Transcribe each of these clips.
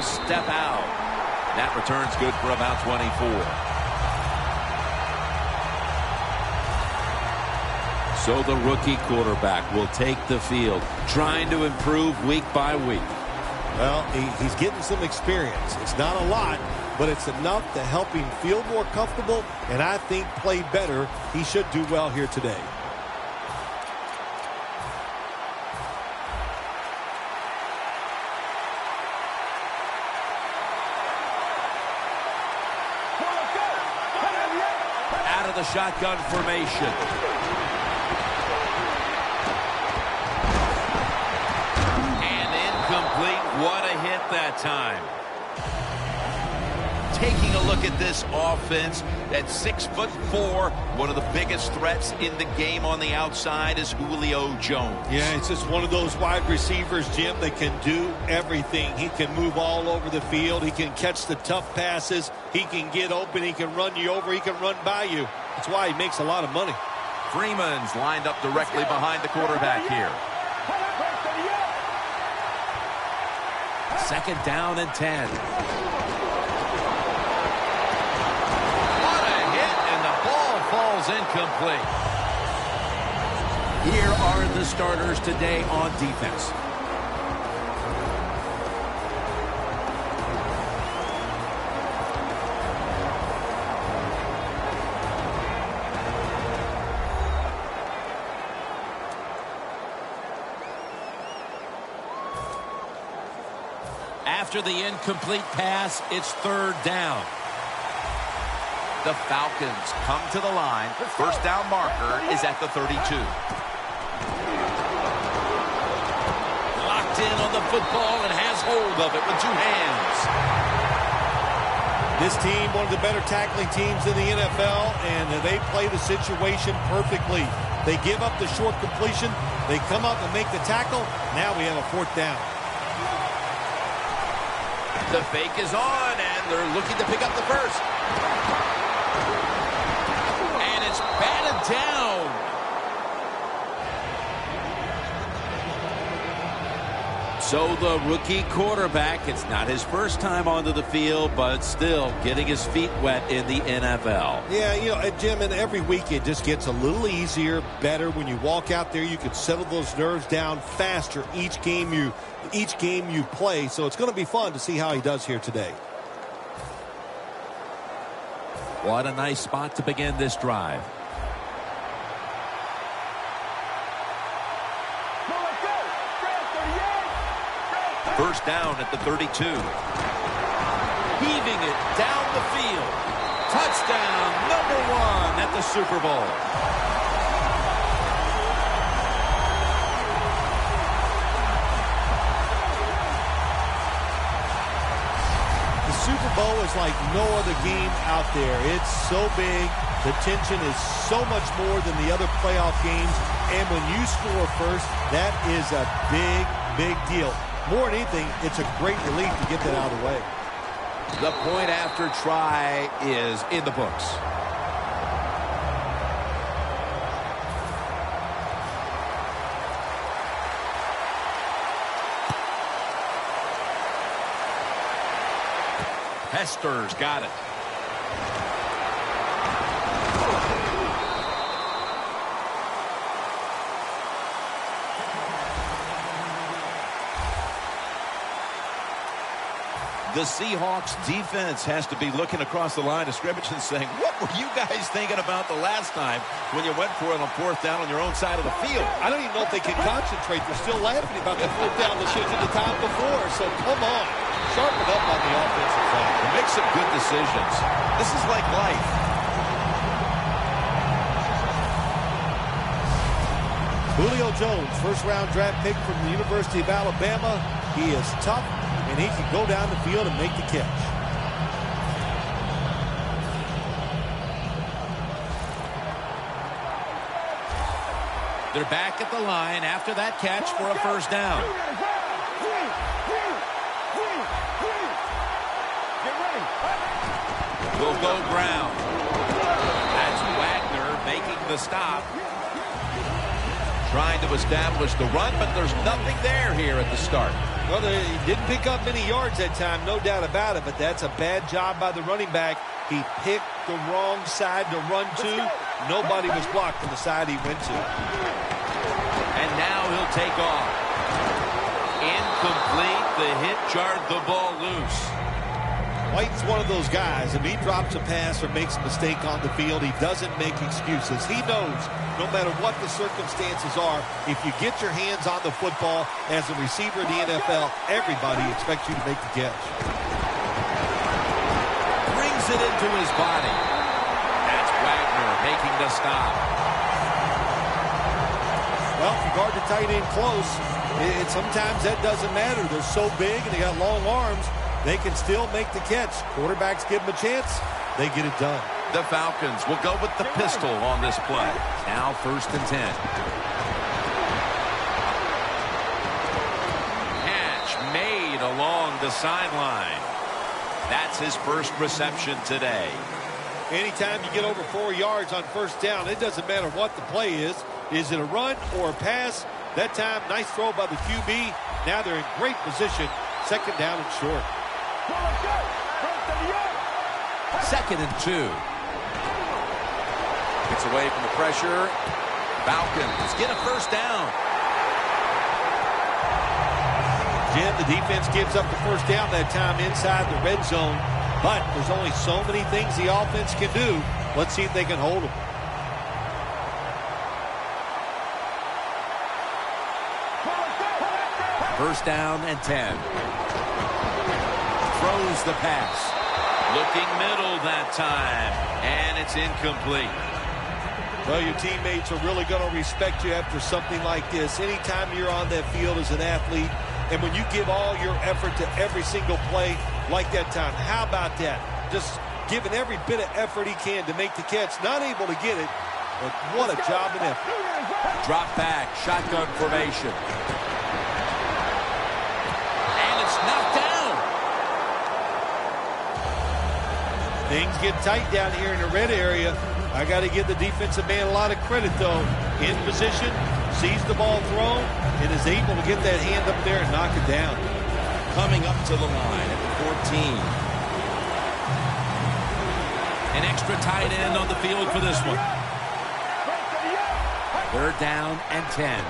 He'll step out. That return's good for about 24. So the rookie quarterback will take the field, trying to improve week by week. Well, he's getting some experience. It's not a lot, but it's enough to help him feel more comfortable and I think play better. He should do well here today. Out of the shotgun formation. What a hit that time. Taking a look at this offense, at 6'4", one of the biggest threats in the game on the outside is Julio Jones. Yeah, it's just one of those wide receivers, Jim, that can do everything. He can move all over the field. He can catch the tough passes. He can get open. He can run you over. He can run by you. That's why he makes a lot of money. Freeman's lined up directly behind the quarterback here. Second down and 10. What a hit, and the ball falls incomplete. Here are the starters today on defense. After the incomplete pass, it's third down. The Falcons come to the line. First down marker is at the 32. Locked in on the football and has hold of it with two hands. This team, one of the better tackling teams in the NFL, and they play the situation perfectly. They give up the short completion. They come up and make the tackle. Now we have a fourth down. The fake is on, and they're looking to pick up the first. And it's batted down. So the rookie quarterback, it's not his first time onto the field, but still getting his feet wet in the NFL. Yeah, you know, Jim, and every week it just gets a little easier, better. When you walk out there, you can settle those nerves down faster each game you play. So it's going to be fun to see how he does here today. What a nice spot to begin this drive. First down at the 32. Heaving it down the field. Touchdown, #1 at the Super Bowl. The Super Bowl is like no other game out there. It's so big. The tension is so much more than the other playoff games. And when you score first, that is a big, big deal. More than anything, it's a great relief to get that out of the way. The point after try is in the books. Hester's got it. The Seahawks defense has to be looking across the line of scrimmage and saying, what were you guys thinking about the last time when you went for it on fourth down on your own side of the field? I don't even know if they can concentrate. They're still laughing about the fourth down that should have the time before. So come on, sharpen up on the offensive side. Make some good decisions. This is like life. Julio Jones, first-round draft pick from the University of Alabama. He is tough, and he can go down the field and make the catch. They're back at the line after that catch for a first down. Will go ground. That's Wagner making the stop. Trying to establish the run, but there's nothing there here at the start. Well, he didn't pick up many yards that time, no doubt about it, but that's a bad job by the running back. He picked the wrong side to run to. Nobody was blocked from the side he went to. And now he'll take off. Incomplete. The hit jarred the ball loose. White's one of those guys. If he drops a pass or makes a mistake on the field, he doesn't make excuses. He knows no matter what the circumstances are, if you get your hands on the football as a receiver in the NFL, everybody expects you to make the catch. Brings it into his body. That's Wagner making the stop. Well, if you guard the tight end close, sometimes that doesn't matter. They're so big and they got long arms. They can still make the catch. Quarterbacks give them a chance. They get it done. The Falcons will go with the pistol on this play. Now 1st and 10. Catch made along the sideline. That's his first reception today. Anytime you get over 4 yards on 1st down, it doesn't matter what the play is. Is it a run or a pass? That time, nice throw by the QB. Now they're in great position. 2nd down and short. 2nd and 2. Gets away from the pressure. Falcons get a 1st down. Jim, the defense gives up the 1st down that time inside the red zone. But there's only so many things the offense can do. Let's see if they can hold them. First down and 10. Throws the pass. Looking middle that time. And it's incomplete. Well, your teammates are really going to respect you after something like this. Anytime you're on that field as an athlete, and when you give all your effort to every single play like that time, how about that? Just giving every bit of effort he can to make the catch. Not able to get it, but what a job and effort. Drop back, shotgun formation. Knocked down. Things get tight down here in the red area. I got to give the defensive man a lot of credit, though. In position, sees the ball thrown, and is able to get that hand up there and knock it down. Coming up to the line at 14. An extra tight end on the field for this one. 3rd down and 10.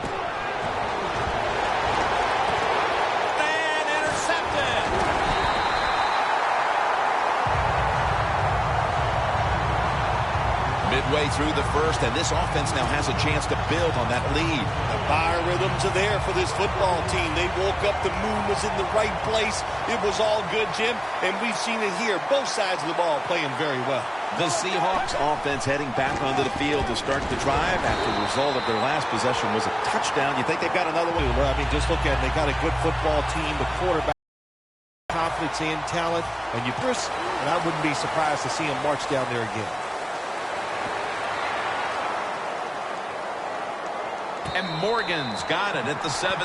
Midway through the 1st, and this offense now has a chance to build on that lead. The biorhythms are there for this football team. They woke up, the moon was in the right place. It was all good, Jim, and we've seen it here. Both sides of the ball playing very well. The Seahawks offense heading back onto the field to start the drive after the result of their last possession was a touchdown. You think they've got another one? Well, I mean, just look at it. They got a good football team, the quarterback, confidence and talent, and I wouldn't be surprised to see them march down there again. And Morgan's got it at the 17.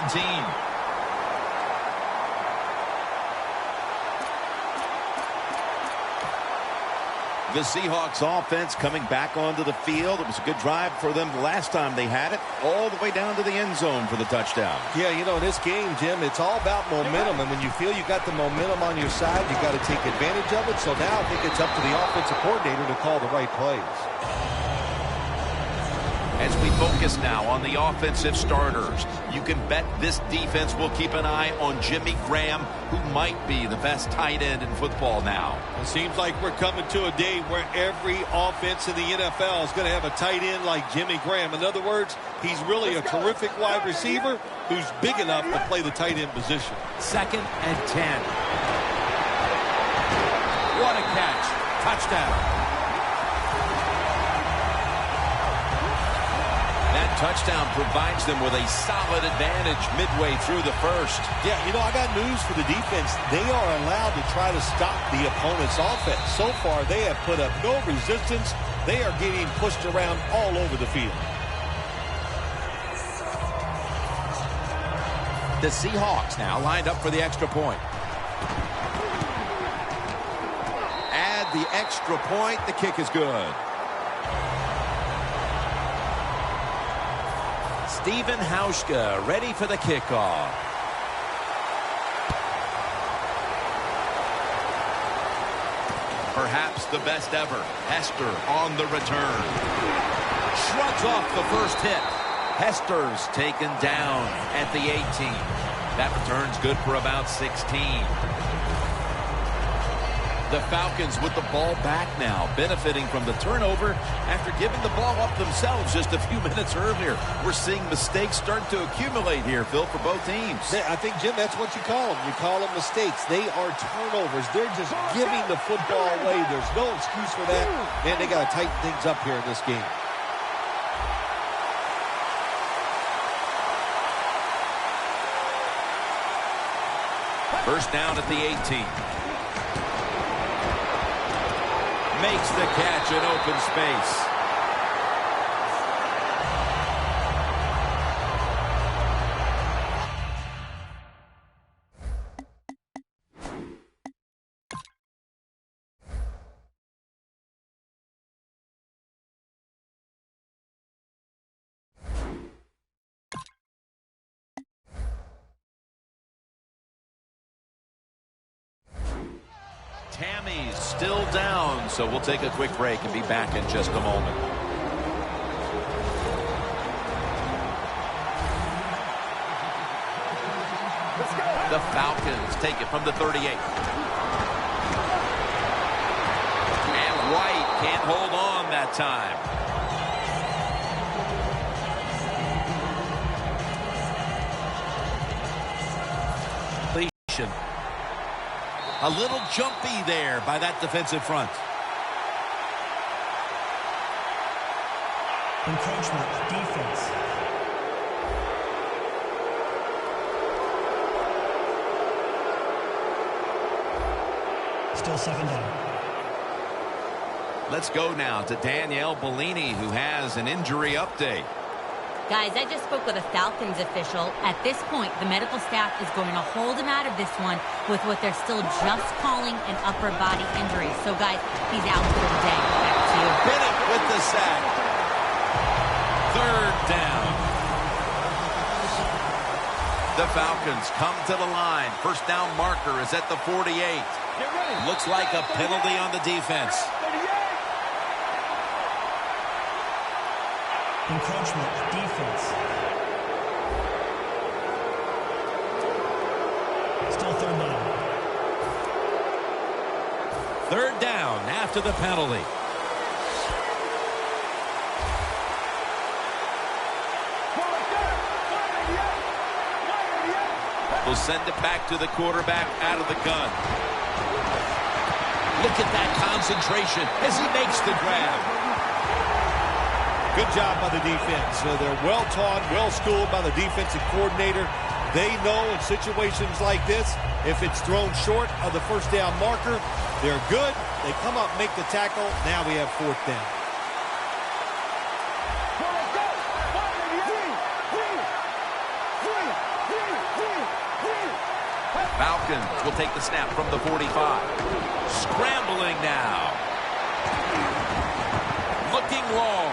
The Seahawks offense coming back onto the field. It was a good drive for them the last time they had it, all the way down to the end zone for the touchdown. Yeah, you know, in this game, Jim, it's all about momentum. And when you feel you got the momentum on your side, you got to take advantage of it. So now I think it's up to the offensive coordinator to call the right plays. As we focus now on the offensive starters, you can bet this defense will keep an eye on Jimmy Graham, who might be the best tight end in football now. It seems like we're coming to a day where every offense in the NFL is going to have a tight end like Jimmy Graham. In other words, he's really a terrific wide receiver who's big enough to play the tight end position. 2nd and 10. What a catch. Touchdown. That touchdown provides them with a solid advantage midway through the 1st. Yeah, you know, I got news for the defense. They are allowed to try to stop the opponent's offense. So far, they have put up no resistance. They are getting pushed around all over the field. The Seahawks now lined up for the extra point. Add the extra point. The kick is good. Steven Hauschka ready for the kickoff. Perhaps the best ever. Hester on the return. Shrugs off the first hit. Hester's taken down at the 18. That return's good for about 16. The Falcons with the ball back now, benefiting from the turnover after giving the ball up themselves just a few minutes earlier. We're seeing mistakes start to accumulate here, Phil, for both teams. I think, Jim, that's what you call them. You call them mistakes. They are turnovers. They're just giving the football away. There's no excuse for that. Man, they got to tighten things up here in this game. First down at the 18. Makes the catch in open space. Tammy's still down, so we'll take a quick break and be back in just a moment. The Falcons take it from the 38. And White can't hold on that time. A little jumpy there by that defensive front. Encroachment, defense. Still second down. Let's go now to Danielle Bellini, who has an injury update. Guys, I just spoke with a Falcons official. At this point, the medical staff is going to hold him out of this one with what they're still just calling an upper body injury. So, guys, he's out for the day. Back to you. Bennett with the sack. Third down. The Falcons come to the line. First down marker is at the 48. Looks like a penalty on the defense. Encroachment, defense. Still third down. Third down after the penalty. We'll send it back to the quarterback out of the gun. Look at that concentration as he makes the grab. Good job by the defense. They're well-taught, well-schooled by the defensive coordinator. They know in situations like this, if it's thrown short of the first down marker, they're good. They come up, make the tackle. Now we have fourth down. Falcons will take the snap from the 45. Scrambling now. Looking long.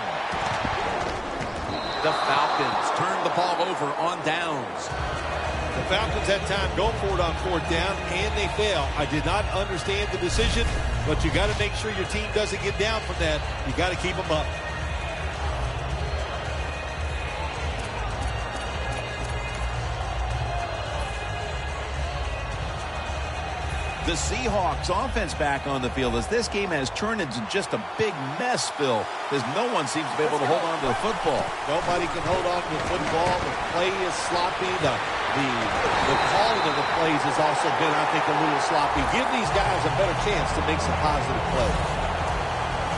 The Falcons turn the ball over on downs. The Falcons had time go for it on fourth down, and they fail. I did not understand the decision, but you got to make sure your team doesn't get down from that. You got to keep them up. The Seahawks offense back on the field as this game has turned into just a big mess, Phil, as no one seems to be able to hold on to the football. Nobody can hold on to the football. The play is sloppy. The calling of the plays has also been, I think, a little sloppy. Give these guys a better chance to make some positive plays.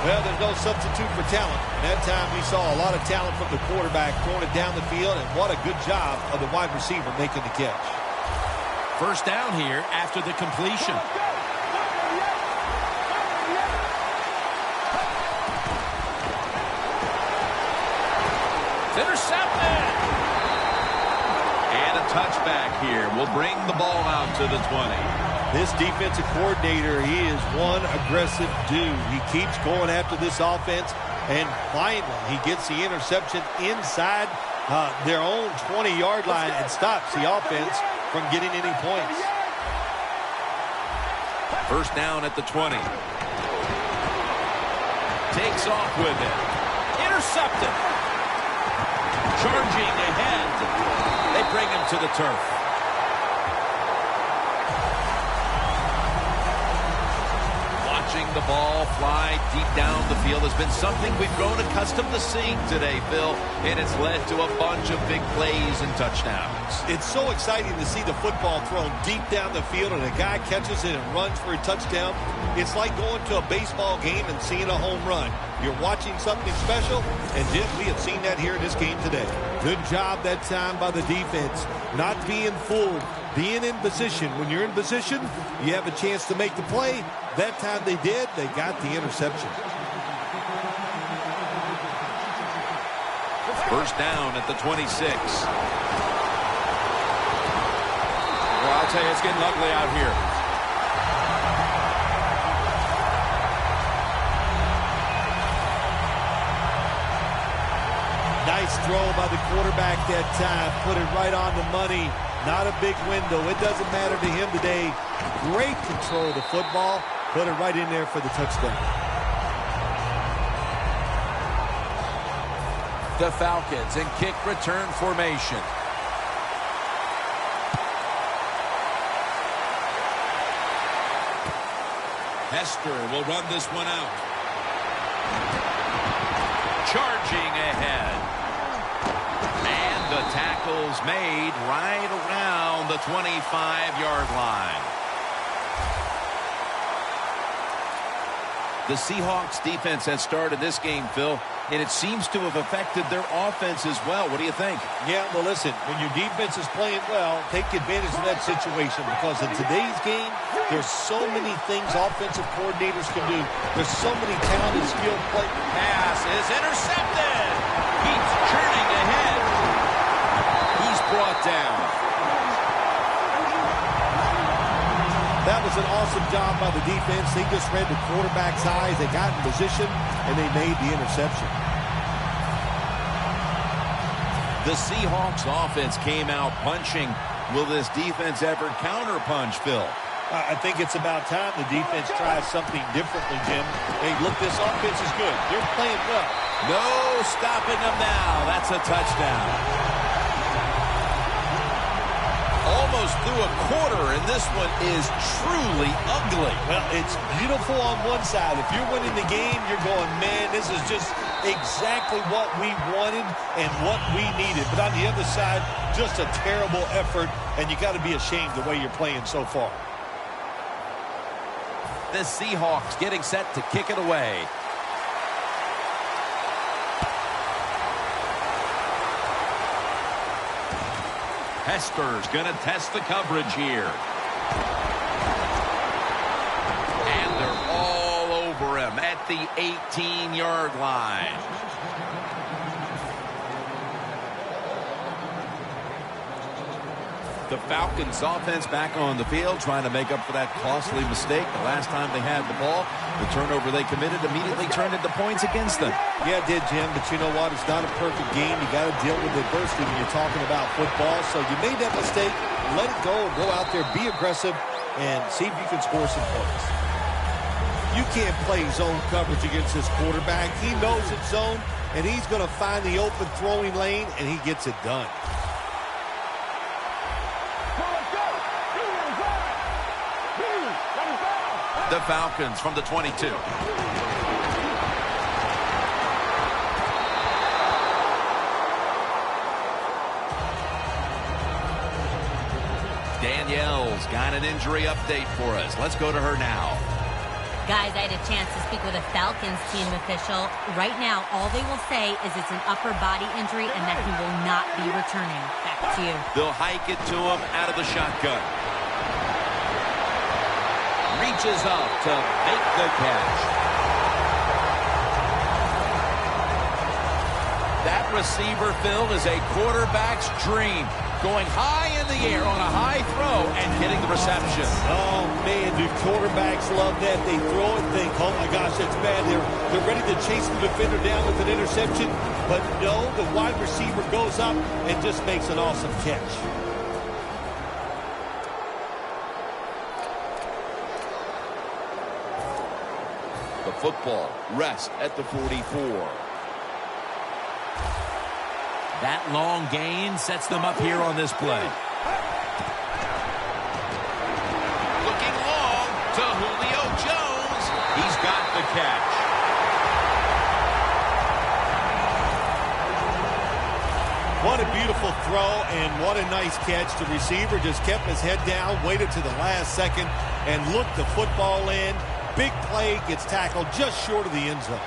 Well, there's no substitute for talent. That time we saw a lot of talent from the quarterback throwing it down the field, and what a good job of the wide receiver making the catch. First down here after the completion. It's intercepted. And a touchback here will bring the ball out to the 20. This defensive coordinator, he is one aggressive dude. He keeps going after this offense, and finally he gets the interception inside Their own 20-yard line and stops the offense from getting any points. First down at the 20. Takes off with it. Intercepted. Charging ahead. They bring him to the turf. Watching the ball fly deep down the field has been something we've grown accustomed to seeing today, Phil, and it's led to a bunch of big plays and touchdowns. It's so exciting to see the football thrown deep down the field and a guy catches it and runs for a touchdown. It's like going to a baseball game and seeing a home run. You're watching something special, and Jim, we have seen that here in this game today. Good job that time by the defense, not being fooled, being in position. When you're in position, you have a chance to make the play. That time they did, they got the interception. First down at the 26. Well, I'll tell you, it's getting ugly out here. Nice throw by the quarterback that time. Put it right on the money. Not a big window. It doesn't matter to him today. Great control of the football. Put it right in there for the touchdown. The Falcons in kick return formation. Hester will run this one out. Charging ahead. And the tackle's made right around the 25-yard line. The Seahawks defense has started this game, Phil, and it seems to have affected their offense as well. What do you think? Yeah, well, listen, when your defense is playing well, take advantage of that situation because in today's game, there's so many things offensive coordinators can do. There's so many talented, skilled players. Pass is intercepted. He's churning ahead. He's brought down. That was an awesome job by the defense. They just read the quarterback's eyes. They got in position, and they made the interception. The Seahawks offense came out punching. Will this defense ever counterpunch, Phil? I think it's about time the defense tries something differently, Jim. Hey, look, this offense is good. They're playing well. No stopping them now. That's a touchdown. Almost through a quarter, and this one is truly ugly. Well, it's beautiful on one side. If you're winning the game, you're going, man, this is just exactly what we wanted and what we needed. But on the other side, just a terrible effort, and you got to be ashamed the way you're playing so far. The Seahawks getting set to kick it away. Hester's going to test the coverage here. And they're all over him at the 18-yard line. The Falcons offense back on the field trying to make up for that costly mistake the last time they had the ball. The turnover they committed immediately turned into points against them. Yeah, it did, Jim, but you know what? It's not a perfect game. You got to deal with adversity when you're talking about football. So you made that mistake, let it go, and go out there, be aggressive, and see if you can score some points. You can't play zone coverage against this quarterback. He knows it's zone, and he's going to find the open throwing lane, and he gets it done. The Falcons from the 22. Danielle's got an injury update for us. Let's go to her now. Guys, I had a chance to speak with a Falcons team official. Right now, all they will say is it's an upper body injury and that he will not be returning. Back to you. They'll hike it to him out of the shotgun. Reaches up to make the catch. That receiver, Phil, is a quarterback's dream. Going high in the air on a high throw and getting the reception. Oh, man, do quarterbacks love that. They throw it and think, oh, my gosh, that's bad. They're ready to chase the defender down with an interception. But no, the wide receiver goes up and just makes an awesome catch. The football rests at the 44. That long gain sets them up here on this play. Looking long to Julio Jones. He's got the catch. What a beautiful throw and what a nice catch. The receiver just kept his head down, waited to the last second, and looked the football in. Big play, gets tackled just short of the end zone.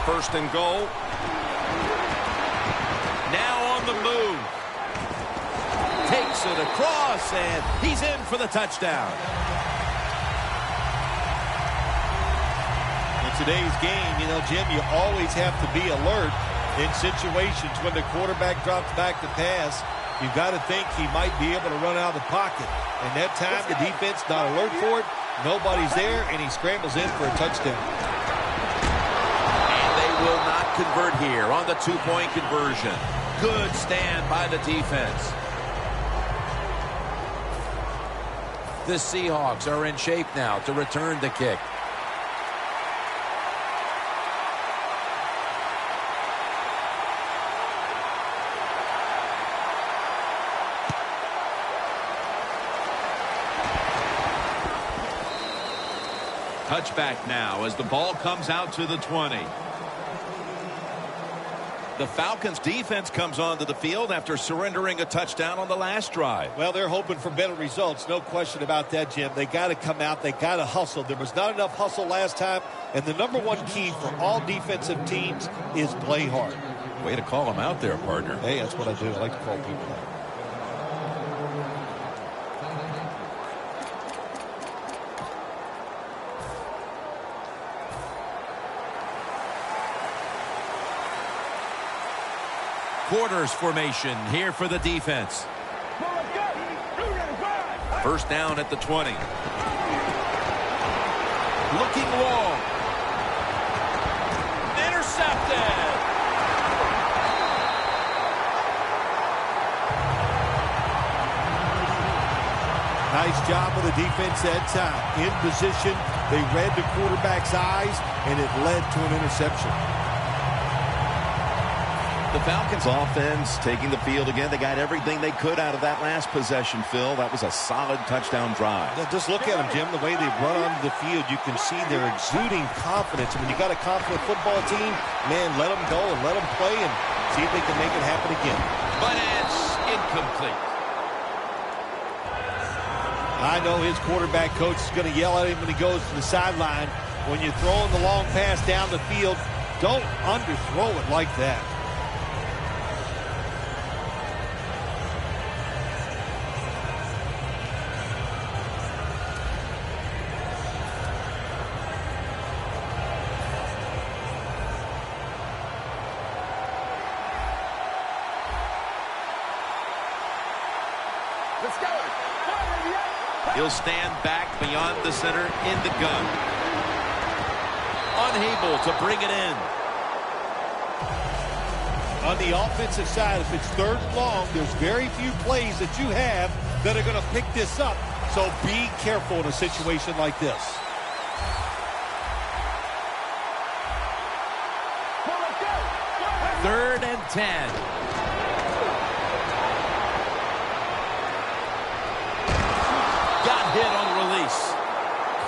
First and goal. Now on the move. Takes it across, and he's in for the touchdown. In today's game, you know, Jim, you always have to be alert in situations when the quarterback drops back to pass. You've got to think he might be able to run out of the pocket. And that time, the defense not alert for it. Nobody's there, and he scrambles in for a touchdown. Will not convert here on the two-point conversion. Good stand by the defense. The Seahawks are in shape now to return the kick. Touchback now as the ball comes out to the 20. The Falcons defense comes onto the field after surrendering a touchdown on the last drive. Well, they're hoping for better results. No question about that, Jim. They got to come out. They got to hustle. There was not enough hustle last time. And the number one key for all defensive teams is play hard. Way to call them out there, partner. Hey, that's what I do. I like to call people out. Quarters formation here for the defense. First down at the 20. Looking long. Intercepted. Nice job of the defense that time. In position, they read the quarterback's eyes, and it led to an interception. The Falcons offense taking the field again. They got everything they could out of that last possession, Phil. That was a solid touchdown drive. Yeah, just look at them, Jim. The way they run onto the field, you can see they're exuding confidence. And when you got a confident football team, man, let them go and let them play and see if they can make it happen again. But it's incomplete. I know his quarterback coach is going to yell at him when he goes to the sideline. When you're throwing the long pass down the field, don't underthrow it like that. He'll stand back beyond the center in the gun. Unable to bring it in. On the offensive side, if it's third and long, there's very few plays that you have that are going to pick this up. So be careful in a situation like this. Third and 10. Hit on release.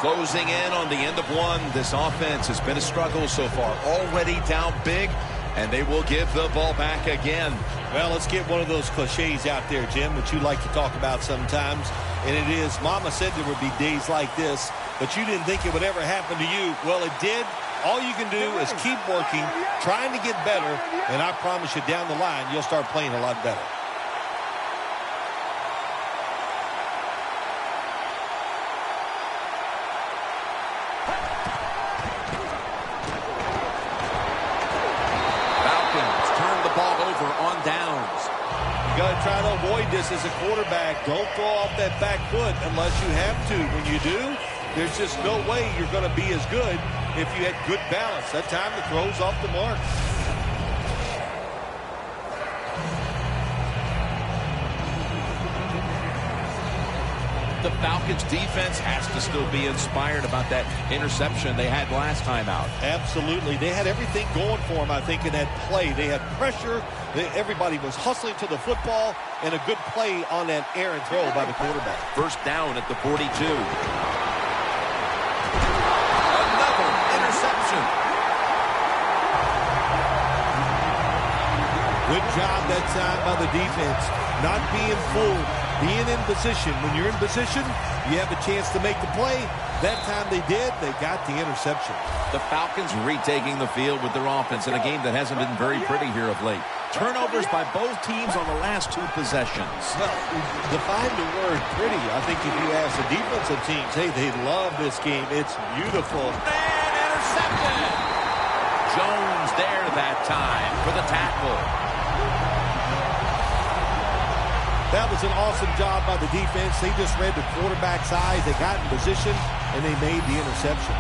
Closing in on the end of one. This offense has been a struggle so far. Already down big, and they will give the ball back again. Well, let's get one of those cliches out there, Jim, that you like to talk about sometimes. And it is, Mama said there would be days like this, but you didn't think it would ever happen to you. Well, it did. All you can do is keep working, trying to get better, and I promise you down the line, you'll start playing a lot better. You got to try to avoid this as a quarterback. Don't throw off that back foot unless you have to. When you do, there's just no way you're going to be as good if you had good balance. That time the throw's off the mark. The Falcons defense has to still be inspired about that interception they had last time out. Absolutely. They had everything going for them, I think, in that play. They had pressure. Everybody was hustling to the football, and a good play on that errant throw by the quarterback. First down at the 42. Another interception. Good job that time by the defense. Not being fooled. Being in position. When you're in position, you have a chance to make the play. That time they did. They got the interception. The Falcons retaking the field with their offense in a game that hasn't been very pretty here of late. Turnovers by both teams on the last two possessions. Well, define the word pretty. I think if you ask the defensive teams, hey, they love this game. It's beautiful. And intercepted. Jones there that time for the tackle. That was an awesome job by the defense. They just read the quarterback's eyes. They got in position, and they made the interception.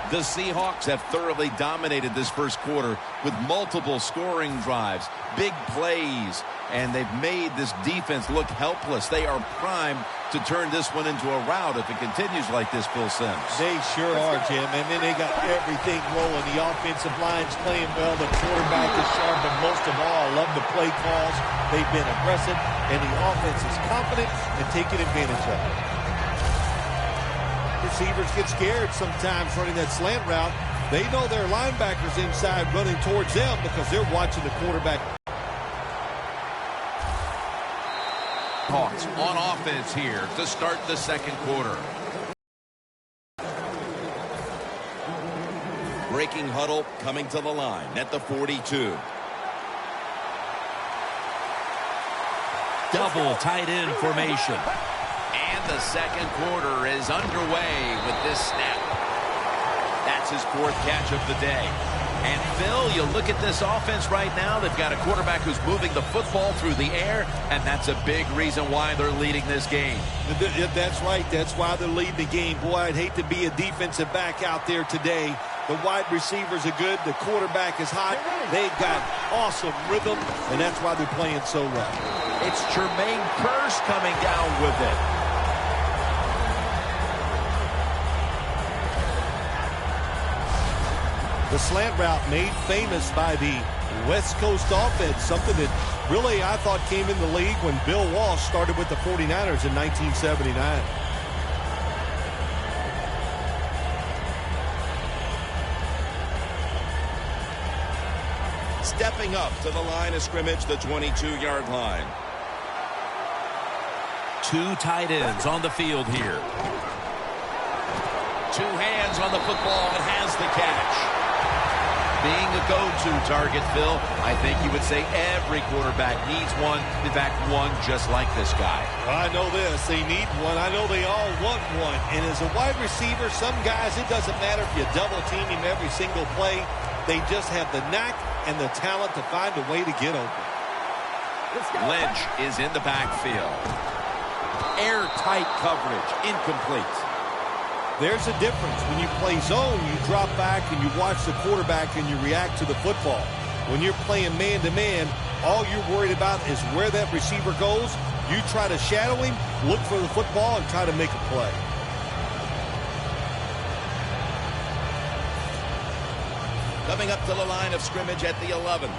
The Seahawks have thoroughly dominated this first quarter with multiple scoring drives, big plays, and they've made this defense look helpless. They are primed to turn this one into a rout if it continues like this, Phil Simms. They sure are, Jim. And then they got everything rolling. The offensive line's playing well. The quarterback is sharp. And most of all, I love the play calls. They've been aggressive. And the offense is confident and taking advantage of it. Receivers get scared sometimes running that slant route. They know their linebackers inside running towards them because they're watching the quarterback. Hawks on offense here to start the second quarter. Breaking huddle coming to the line at the 42. Double tight end formation. And the second quarter is underway with this snap. That's his fourth catch of the day. And, Phil, you look at this offense right now, they've got a quarterback who's moving the football through the air, and that's a big reason why they're leading this game. That's right. That's why they're leading the game. Boy, I'd hate to be a defensive back out there today. The wide receivers are good. The quarterback is hot. They've got awesome rhythm, and that's why they're playing so well. It's Jermaine Kearse coming down with it. The slant route made famous by the West Coast offense, something that really I thought came in the league when Bill Walsh started with the 49ers in 1979. Stepping up to the line of scrimmage, the 22-yard line. Two tight ends on the field here. Two hands on the football and has the catch. Being a go-to target, Phil, I think you would say every quarterback needs one. In fact, one just like this guy. I know this. They need one. I know they all want one. And as a wide receiver, some guys, it doesn't matter if you double team him every single play. They just have the knack and the talent to find a way to get open. Lynch is in the backfield. Airtight coverage, incomplete. There's a difference. When you play zone, you drop back and you watch the quarterback and you react to the football. When you're playing man-to-man, all you're worried about is where that receiver goes. You try to shadow him, look for the football, and try to make a play. Coming up to the line of scrimmage at the 11.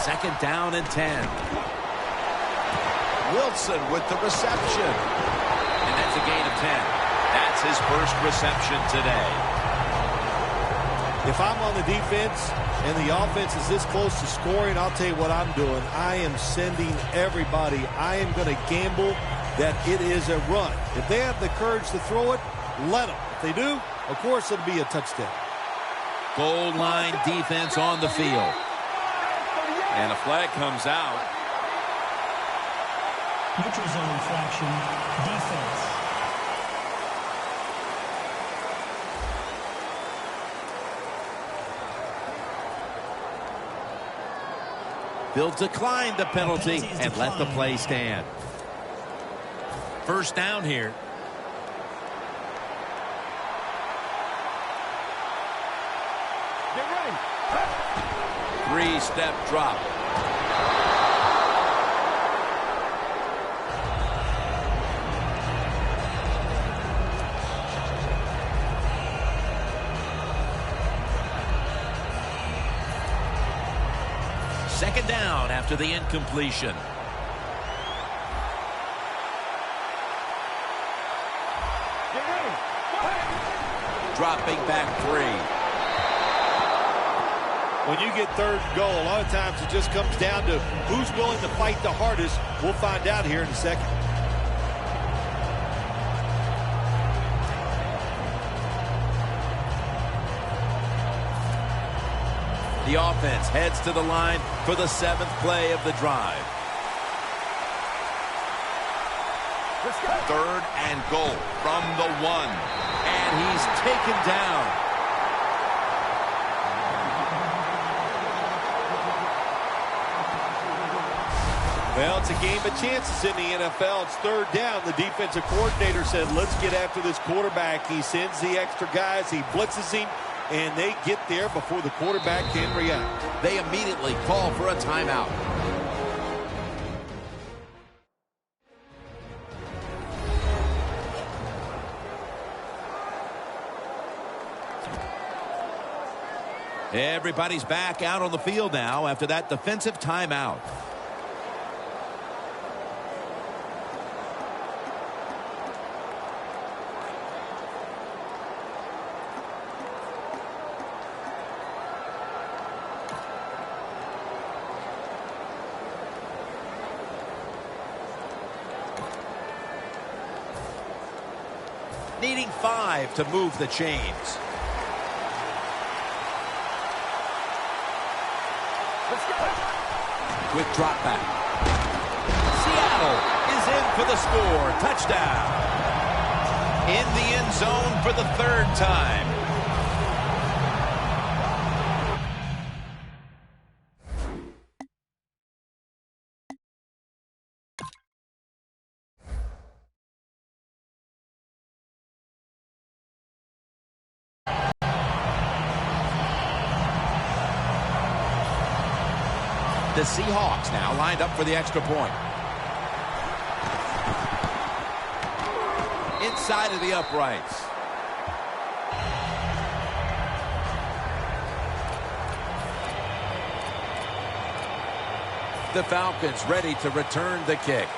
Second down and 10. Wilson with the reception. And that's a gain of 10. That's his first reception today. If I'm on the defense and the offense is this close to scoring, I'll tell you what I'm doing. I am sending everybody. I am going to gamble that it is a run. If they have the courage to throw it, let them. If they do, of course, it'll be a touchdown. Goal line defense on the field. And a flag comes out. Neutral zone infraction. Defense. They'll decline the penalty and let the play stand. First down here. Get ready. Three-step drop. Second down after the incompletion. Get ready. Dropping back 3. When you get third and goal, a lot of times it just comes down to who's willing to fight the hardest. We'll find out here in a second. The offense heads to the line for the 7th play of the drive. Third and goal from the 1. And he's taken down. Well, it's a game of chances in the NFL. It's third down. The defensive coordinator said, let's get after this quarterback. He sends the extra guys. He blitzes him. And they get there before the quarterback can react. They immediately call for a timeout. Everybody's back out on the field now after that defensive timeout. Needing 5 to move the chains. Quick drop back. Seattle is in for the score. Touchdown. In the end zone for the 3rd time. The Seahawks now lined up for the extra point. Inside of the uprights. The Falcons ready to return the kick.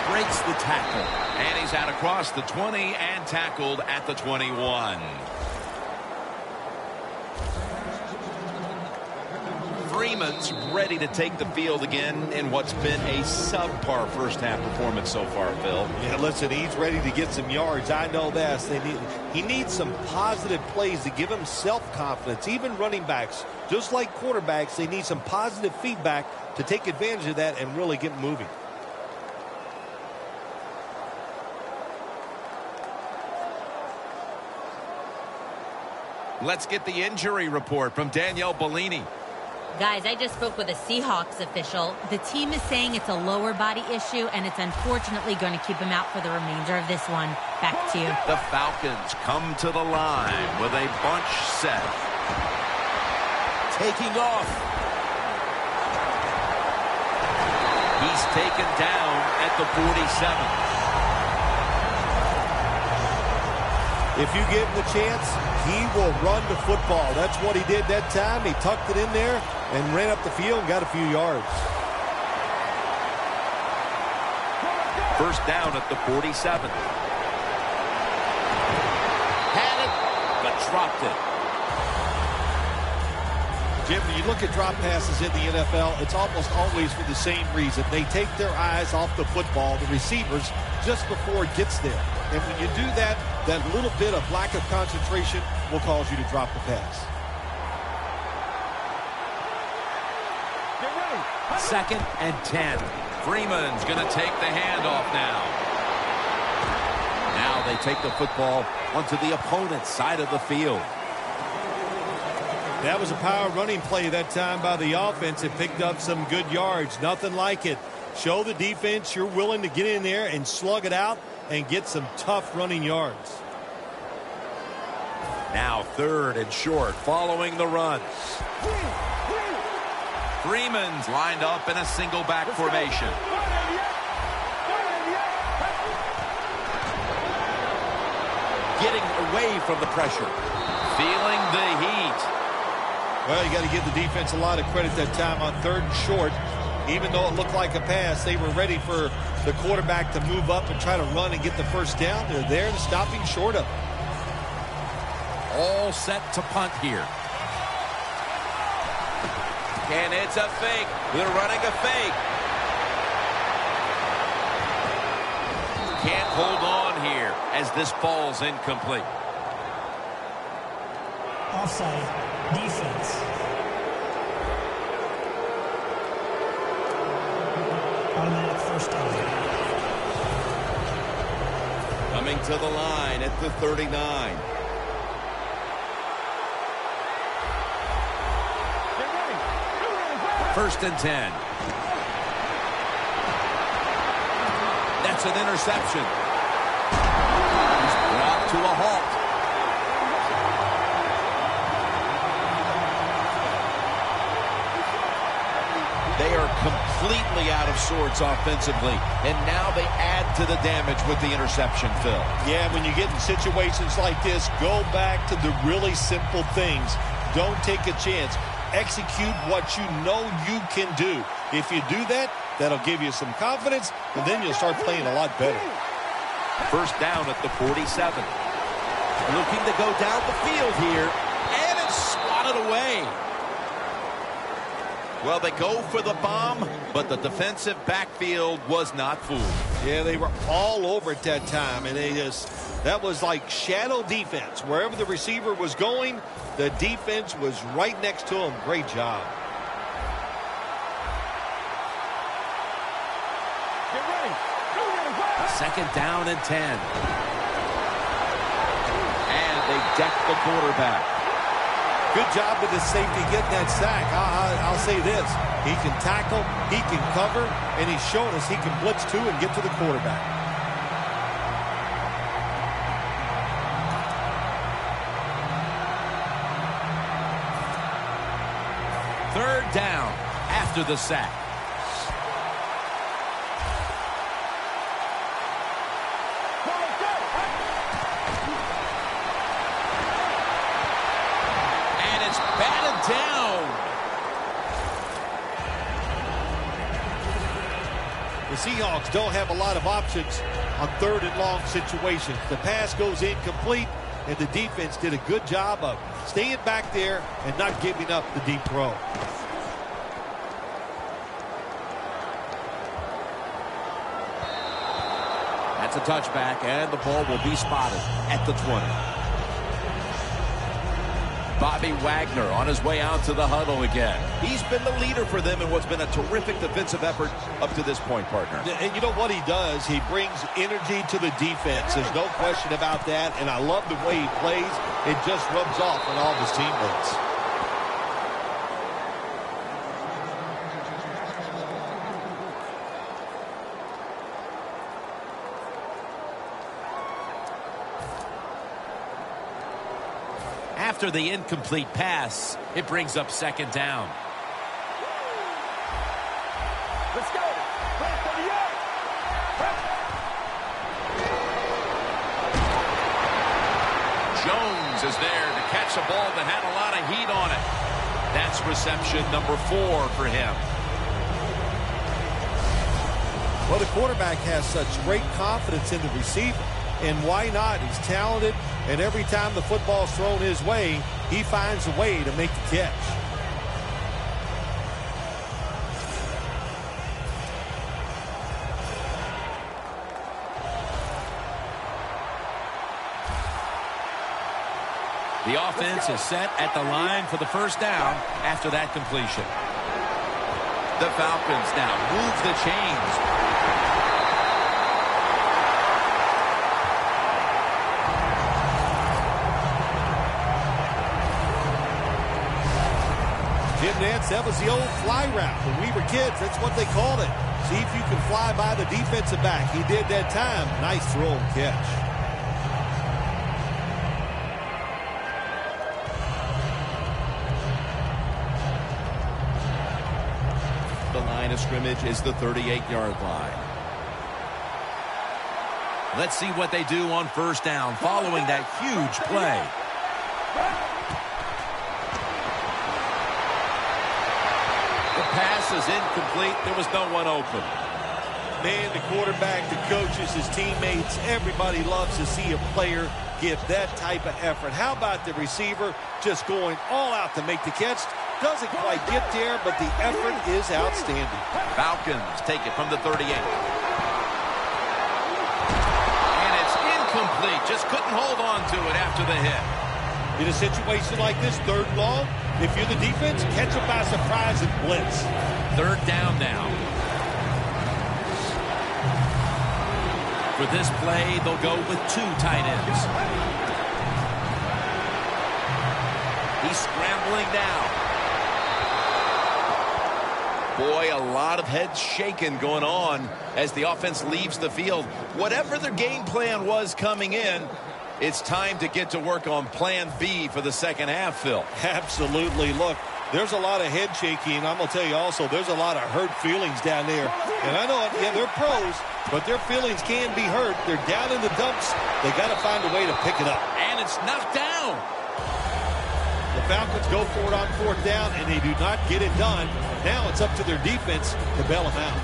Breaks the tackle. And he's out across the 20 and tackled at the 21. Freeman's ready to take the field again in what's been a subpar first half performance so far, Phil. Yeah, listen, he's ready to get some yards. I know that. He needs some positive plays to give him self-confidence. Even running backs, just like quarterbacks, they need some positive feedback to take advantage of that and really get moving. Let's get the injury report from Danielle Bellini. Guys, I just spoke with a Seahawks official. The team is saying it's a lower body issue, and it's unfortunately going to keep him out for the remainder of this one. Back to you. The Falcons come to the line with a bunch set. Taking off. He's taken down at the 47. If you give him the chance, he will run the football. That's what he did that time. He tucked it in there and ran up the field and got a few yards. First down at the 47. Had it, but dropped it. Jim, when you look at drop passes in the NFL, it's almost always for the same reason. They take their eyes off the football, the receivers, just before it gets there. And when you do that, that little bit of lack of concentration will cause you to drop the pass. Second and 10. Freeman's going to take the handoff now. Now they take the football onto the opponent's side of the field. That was a power running play that time by the offense. It picked up some good yards. Nothing like it. Show the defense you're willing to get in there and slug it out and get some tough running yards. Now third and short following the run. Freeman's lined up in a single back formation. Getting away from the pressure. Feeling the heat. Well, you got to give the defense a lot of credit that time on third and short. Even though it looked like a pass, they were ready for the quarterback to move up and try to run and get the first down. They're there to stop him short of it. All set to punt here. And it's a fake. They're running a fake. Can't hold on here as this ball's incomplete. Offside. Defense. Automatic first down. Coming to the line at the 39. First and 10. That's an interception. He's brought to a halt. They are completely out of sorts offensively, and now they add to the damage with the interception, Phil. Yeah, when you get in situations like this, go back to the really simple things. Don't take a chance. Execute what you know you can do. If you do that, that'll give you some confidence, and then you'll start playing a lot better. First down at the 47. Looking to go down the field here, and it's swatted away. Well, they go for the bomb, but the defensive backfield was not fooled. Yeah, they were all over it that time, and that was like shadow defense. Wherever the receiver was going, the defense was right next to him. Great job. Get ready. Second down and 10. And they deck the quarterback. Good job with the safety getting that sack. I'll say this. He can tackle, he can cover, and he's shown us he can blitz too and get to the quarterback. Third down after the sack. And it's batted down. The Seahawks don't have a lot of options on third and long situations. The pass goes incomplete, and the defense did a good job of staying back there and not giving up the deep throw. That's a touchback, and the ball will be spotted at the 20. Bobby Wagner on his way out to the huddle again. He's been the leader for them in what's been a terrific defensive effort up to this point, partner. And you know what he does? He brings energy to the defense. There's no question about that, and I love the way he plays. It just rubs off on all of his teammates. After the incomplete pass, it brings up second down. Let's go. Jones is there to catch a ball that had a lot of heat on it. That's reception number 4 for him. Well, the quarterback has such great confidence in the receiver. And why not? He's talented, and every time the football's thrown his way, he finds a way to make the catch. The offense is set at the line for the first down after that completion. The Falcons now move the chains. Jim Nantz, that was the old fly route. When we were kids, that's what they called it. See if you can fly by the defensive back. He did that time. Nice throw and catch. The line of scrimmage is the 38-yard line. Let's see what they do on first down following that huge play. The pass is incomplete. There was no one open. Man, the quarterback, the coaches, his teammates, everybody loves to see a player give that type of effort. How about the receiver just going all out to make the catch? Doesn't quite get there, but the effort is outstanding. Falcons take it from the 38. And it's incomplete. Just couldn't hold on to it after the hit. In a situation like this, third and long, if you're the defense, catch them by surprise and blitz. Third down now. For this play, they'll go with two tight ends. He's scrambling now. Boy, a lot of heads shaking going on as the offense leaves the field. Whatever their game plan was coming in, it's time to get to work on plan B for the second half, Phil. Absolutely. Look, there's a lot of head shaking. I'm going to tell you also, there's a lot of hurt feelings down there. And I know, yeah, they're pros, but their feelings can be hurt. They're down in the dumps. They got to find a way to pick it up. And it's knocked down. The Falcons go for it on fourth down, and they do not get it done. Now it's up to their defense to bail them out.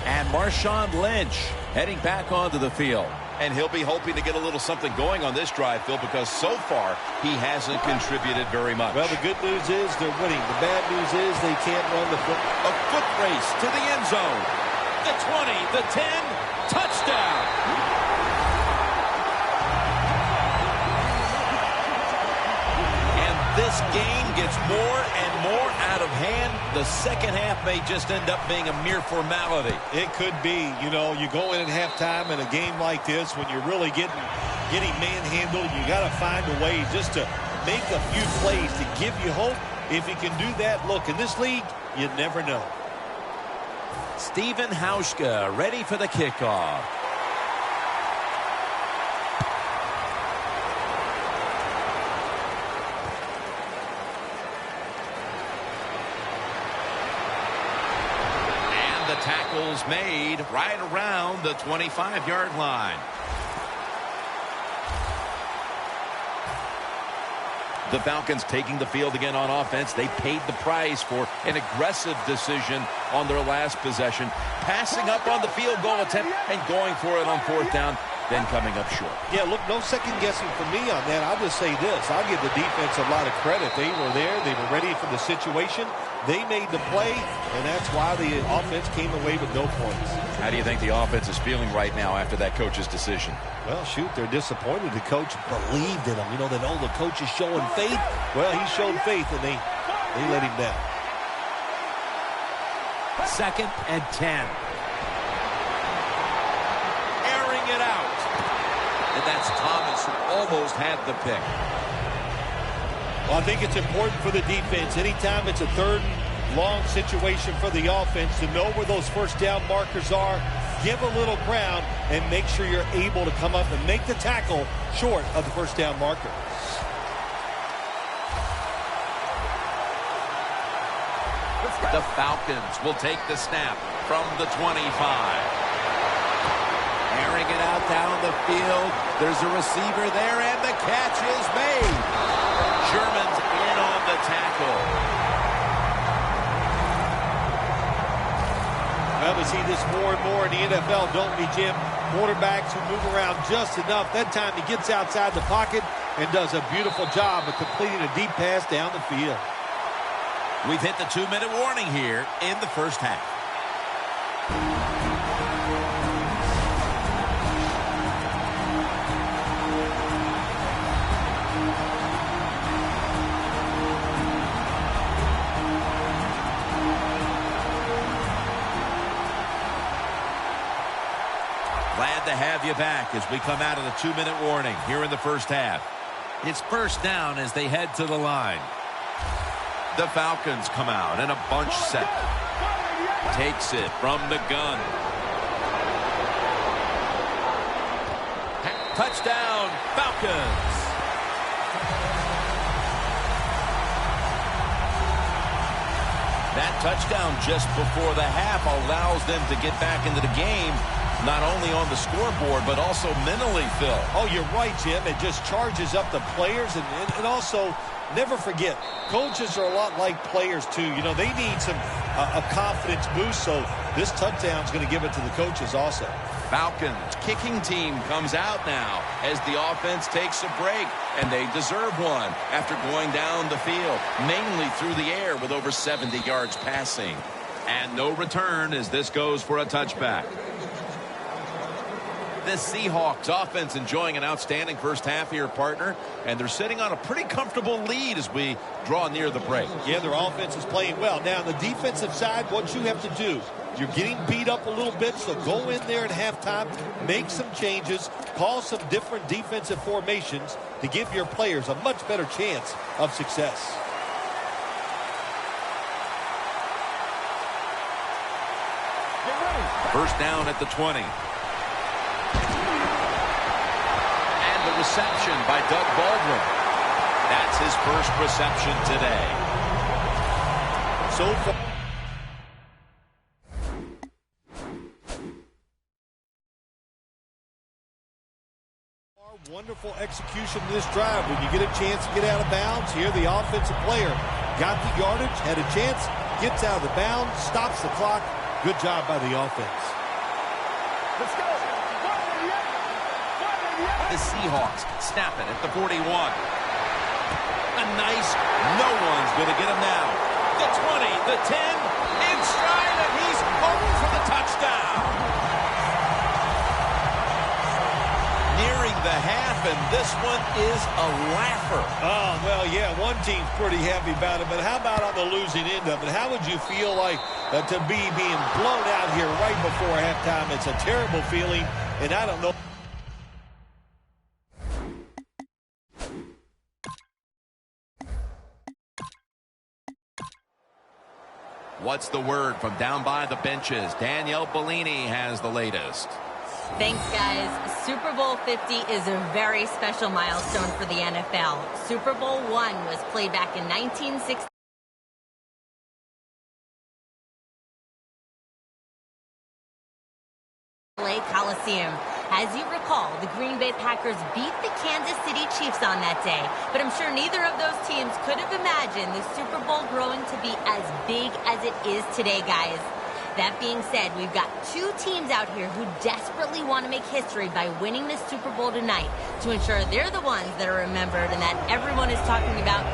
And Marshawn Lynch heading back onto the field. And he'll be hoping to get a little something going on this drive, Phil, because so far he hasn't contributed very much. Well, the good news is they're winning. The bad news is they can't run the foot. A foot race to the end zone. The 20, the 10, touchdown. And this game gets more and more out of hand. The second half may just end up being a mere formality. It could be. You know, you go in at halftime in a game like this when you're really getting manhandled. You got to find a way just to make a few plays to give you hope. If you can do that, look, in this league, you never know. Stephen Hauschka ready for the kickoff. Tackles made right around the 25-yard line. The Falcons taking the field again on offense. They paid the price for an aggressive decision on their last possession, passing up on the field goal attempt and going for it on fourth down, then coming up short. Yeah, look, no second guessing for me on that. I'll just say this. I'll give the defense a lot of credit. They were there. They were ready for the situation. They made the play, and that's why the offense came away with no points. How do you think the offense is feeling right now after that coach's decision? Well, shoot, they're disappointed. The coach believed in him. You know, they know the coach is showing faith. Well, he showed faith, and they let him down. 2nd and 10. Airing it out. And that's Thomas who almost had the pick. Well, I think it's important for the defense. Anytime it's a third and long situation for the offense to know where those first down markers are, give a little ground, and make sure you're able to come up and make the tackle short of the first down marker. The Falcons will take the snap from the 25. Airing it out down the field. There's a receiver there, and the catch is made. Sherman's in on the tackle. Well, we see this more and more in the NFL, don't we, Jim? Quarterbacks who move around just enough. That time he gets outside the pocket, and does a beautiful job of completing a deep pass down the field. We've hit the 2-minute warning here in the first half. Glad to have you back as we come out of the 2-minute warning here in the first half. It's first down as they head to the line. The Falcons come out in a bunch set. Takes it from the gun. Touchdown, Falcons. That touchdown just before the half allows them to get back into the game, not only on the scoreboard, but also mentally, Phil. Oh, you're right, Jim. It just charges up the players, and also never forget, coaches are a lot like players, too. You know, they need a confidence boost, so this touchdown is going to give it to the coaches also. Falcons kicking team comes out now as the offense takes a break, and they deserve one after going down the field, mainly through the air with over 70 yards passing. And no return as this goes for a touchback. The Seahawks offense enjoying an outstanding first half here, partner, and they're sitting on a pretty comfortable lead as we draw near the break. Yeah, their offense is playing well. Now, on the defensive side, what you have to do, you're getting beat up a little bit, so go in there at halftime, make some changes, call some different defensive formations to give your players a much better chance of success. First down at the 20. Reception by Doug Baldwin. That's his first reception today. So far, wonderful execution in this drive. When you get a chance to get out of bounds, here the offensive player got the yardage, had a chance, gets out of the bounds, stops the clock. Good job by the offense. Let's go. The Seahawks snap it at the 41. A nice, no one's going to get him now. The 20, the 10, in stride, and he's over for the touchdown. Nearing the half, and this one is a laugher. Oh, well, yeah, one team's pretty happy about it, but how about on the losing end of it? How would you feel like to be being blown out here right before halftime? It's a terrible feeling, and I don't know. What's the word from down by the benches? Danielle Bellini has the latest. Thanks, guys. Super Bowl 50 is a very special milestone for the NFL. Super Bowl I was played back in 1960. Coliseum. As you recall, the Green Bay Packers beat the Kansas City Chiefs on that day, but I'm sure neither of those teams could have imagined the Super Bowl growing to be as big as it is today, guys. That being said, we've got two teams out here who desperately want to make history by winning this Super Bowl tonight to ensure they're the ones that are remembered and that everyone is talking about